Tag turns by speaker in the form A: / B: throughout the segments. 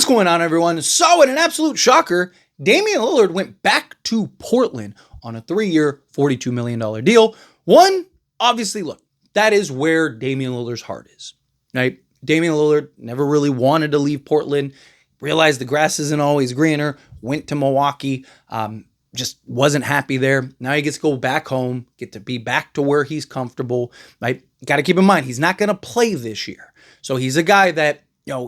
A: going on, everyone? So, in an absolute shocker, Damian Lillard went back to Portland on a 3-year, $42 million deal. One, obviously, look, that is where Damian Lillard's heart is, right? Damian Lillard never really wanted to leave Portland, realized the grass isn't always greener, went to Milwaukee, just wasn't happy there. Now he gets to go back home, get to be back to where he's comfortable, right? Got to keep in mind, he's not going to play this year. So he's a guy that,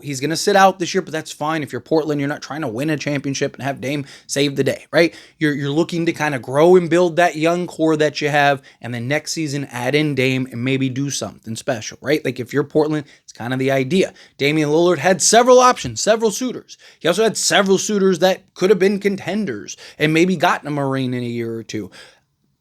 A: he's going to sit out this year, but that's fine. If you're Portland, you're not trying to win a championship and have Dame save the day, right? You're looking to kind of grow and build that young core that you have, and then next season add in Dame and maybe do something special, right? Like if you're Portland, it's kind of the idea. Damian Lillard had several options, several suitors. He also had several suitors that could have been contenders and maybe gotten a Marine in a year or two.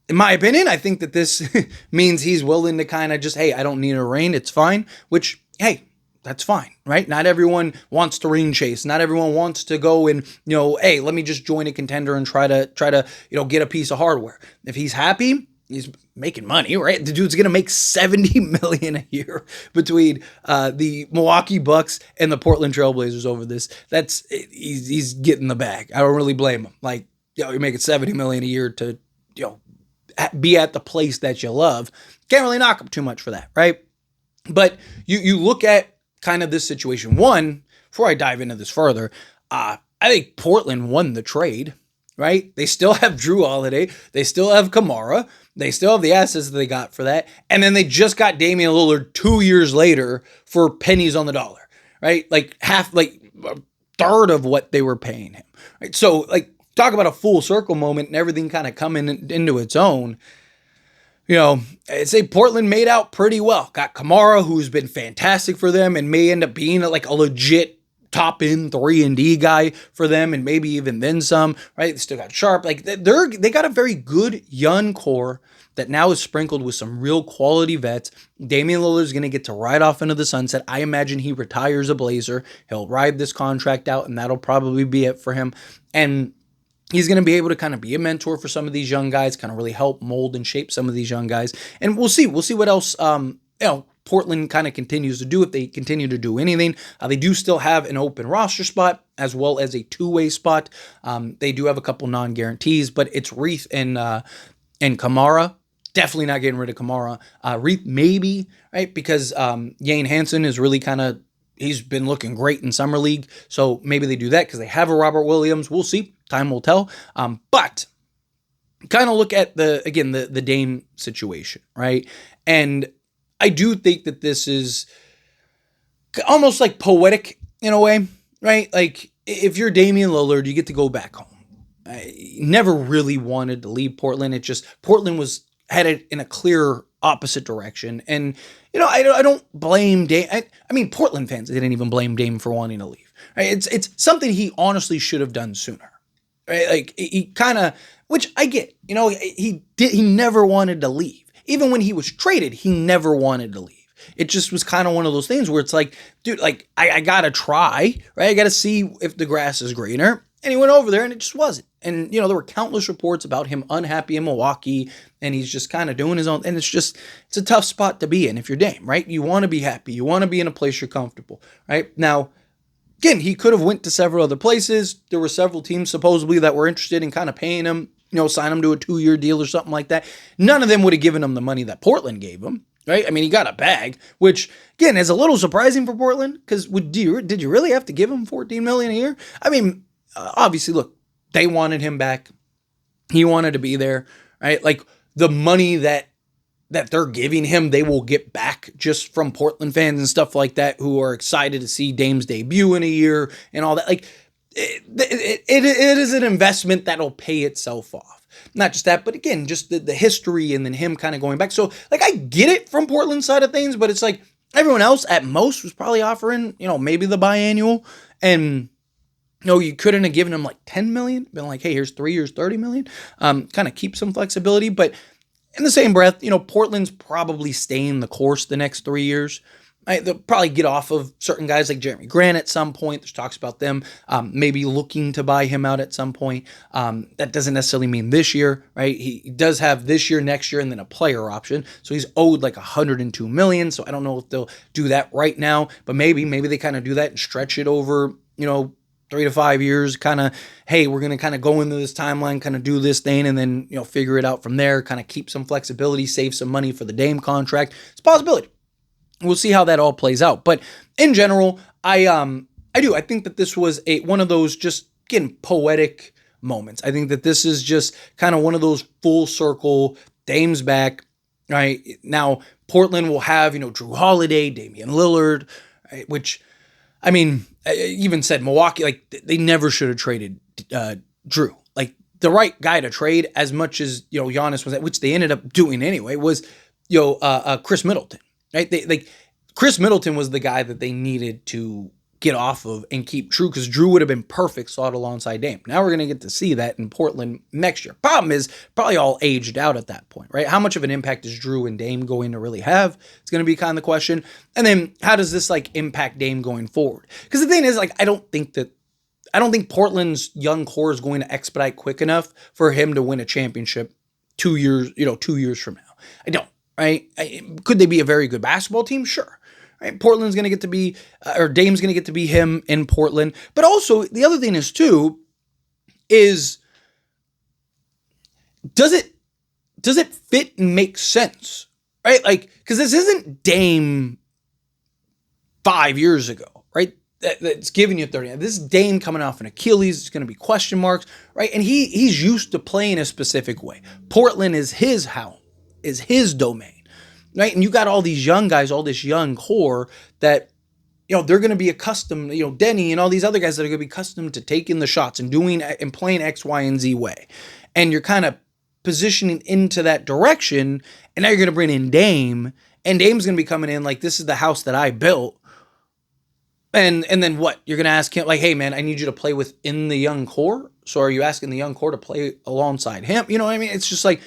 A: In my opinion, I think that this means he's willing to kind of just, hey, I don't need a ring, it's fine, which, hey, that's fine, right? Not everyone wants to ring chase. Not everyone wants to go and, hey, let me just join a contender and try to get a piece of hardware. If he's happy, he's making money, right? The dude's going to make $70 million a year between the Milwaukee Bucks and the Portland Trailblazers over this. He's getting the bag. I don't really blame him. Like, you're making $70 million a year to, be at the place that you love. Can't really knock him too much for that, right? But you look at kind of this situation. One, before I dive into this further, I think Portland won the trade, right? They still have Drew Holiday. They still have Kamara. They still have the assets that they got for that. And then they just got Damian Lillard 2 years later for pennies on the dollar, right? Like a third of what they were paying him, right? So talk about a full circle moment and everything kind of coming into its own. I'd say Portland made out pretty well. Got Kamara, who's been fantastic for them and may end up being a legit top end 3-and-D guy for them, and maybe even then some, right? They still got Sharp. They got a very good young core that now is sprinkled with some real quality vets. Damian Lillard is going to get to ride off into the sunset. I imagine he retires a Blazer. He'll ride this contract out, and that'll probably be it for him. And he's going to be able to kind of be a mentor for some of these young guys, kind of really help mold and shape some of these young guys. And we'll see what else, Portland kind of continues to do, if they continue to do anything. They do still have an open roster spot as well as a two-way spot. They do have a couple non-guarantees, but it's Reith and Kamara. Definitely not getting rid of Kamara. Reith maybe, right? Because Yane Hansen is really he's been looking great in Summer League. So maybe they do that because they have a Robert Williams. We'll see. Time will tell. But kind of look at the Dame situation, right? And I do think that this is almost like poetic in a way, right? Like if you're Damian Lillard, you get to go back home. I never really wanted to leave Portland. Portland was headed in a clear opposite direction. And, I don't blame Dame. I mean, Portland fans didn't even blame Dame for wanting to leave. Right? It's something he honestly should have done sooner. Right? Like he kind of, which I get, he never wanted to leave. Even when he was traded, he never wanted to leave. It just was kind of one of those things where it's like, dude, I got to try, right? I got to see if the grass is greener. And he went over there and it just wasn't. And, there were countless reports about him unhappy in Milwaukee, and he's just kind of doing his own. And it's a tough spot to be in if you're Dame, right? You want to be happy. You want to be in a place you're comfortable, right? Now, again, he could have went to several other places. There were several teams supposedly that were interested in kind of paying him, sign him to a 2-year deal or something like that. None of them would have given him the money that Portland gave him, right? I mean, he got a bag, which, again, is a little surprising for Portland because did you really have to give him $14 million a year? I mean, obviously, look, they wanted him back. He wanted to be there, right? Like the money that they're giving him, they will get back just from Portland fans and stuff like that who are excited to see Dame's debut in a year and all that. Like it is an investment that'll pay itself off. Not just that, but again, just the history and then him kind of going back. So I get it from Portland's side of things, but it's like everyone else at most was probably offering, maybe the biannual, and you couldn't have given him like $10 million, been like, hey, here's 3 years, $30 million. Kind of keep some flexibility, but in the same breath, Portland's probably staying the course the next 3 years. Right? They'll probably get off of certain guys like Jeremy Grant at some point. There's talks about them maybe looking to buy him out at some point. That doesn't necessarily mean this year, right? He does have this year, next year, and then a player option. So he's owed like $102 million. So I don't know if they'll do that right now, but maybe they kind of do that and stretch it over, 3 to 5 years, kind of, hey, we're going to kind of go into this timeline, kind of do this thing, and then, figure it out from there, kind of keep some flexibility, save some money for the Dame contract. It's a possibility. We'll see how that all plays out. But in general, I think that this was one of those just, again, poetic moments. I think that this is just kind of one of those full circle, Dame's back, right? Now, Portland will have, Drew Holiday, Damian Lillard, right? Which, I mean, I even said Milwaukee, like, they never should have traded Drew. Like, the right guy to trade, as much as, Giannis was, which they ended up doing anyway, was, Chris Middleton, right? Chris Middleton was the guy that they needed to get off of and keep Drew, because Drew would have been perfect slot alongside Dame. Now we're going to get to see that in Portland next year. Problem is, probably all aged out at that point, right? How much of an impact is Drew and Dame going to really have? It's going to be kind of the question. And then how does this impact Dame going forward? Because the thing is, I don't think Portland's young core is going to expedite quick enough for him to win a championship 2 years from now. I don't, right? Could they be a very good basketball team? Sure. Right? Portland's going to get to be, or Dame's going to get to be him in Portland. But also, the other thing is, too, is does it fit and make sense? Right? Because this isn't Dame 5 years ago, right? That's giving you 30. This is Dame coming off an Achilles. It's going to be question marks, right? And he's used to playing a specific way. Portland is his house, is his domain. Right? And you got all these young guys, all this young core that, they're going to be accustomed, Denny and all these other guys that are going to be accustomed to taking the shots and doing and playing X, Y, and Z way. And you're kind of positioning into that direction. And now you're going to bring in Dame, and Dame's going to be coming in like, this is the house that I built. And then what? You're going to ask him, like, hey, man, I need you to play within the young core. So are you asking the young core to play alongside him? You know what I mean? It's just like,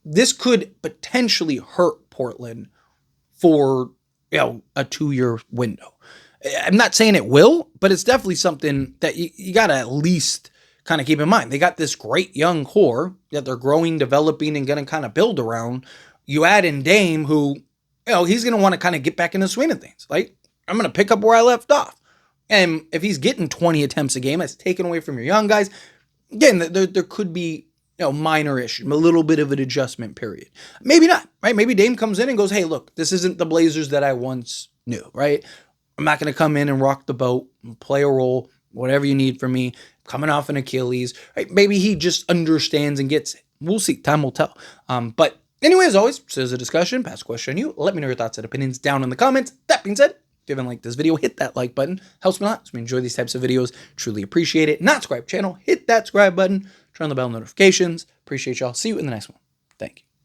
A: this could potentially hurt Portland for, a 2-year window. I'm not saying it will, but it's definitely something that you got to at least kind of keep in mind. They got this great young core that they're growing, developing, and going to kind of build around. You add in Dame, who, he's going to want to kind of get back in the swing of things. Like, I'm going to pick up where I left off. And if he's getting 20 attempts a game, that's taken away from your young guys. Again, there could be, minor issue, a little bit of an adjustment period. Maybe not, right? Maybe Dame comes in and goes, hey, look, this isn't the Blazers that I once knew, right? I'm not going to come in and rock the boat and play a role, whatever you need from me, coming off an Achilles, right? Maybe he just understands and gets it. We'll see. Time will tell. But anyway, as always, this is a discussion, pass question on you. Let me know your thoughts and opinions down in the comments. That being said, if you haven't liked this video, hit that like button. Helps me a lot. So we enjoy these types of videos. Truly appreciate it. Not subscribe channel, hit that subscribe button. Turn on the bell notifications. Appreciate y'all. See you in the next one. Thank you.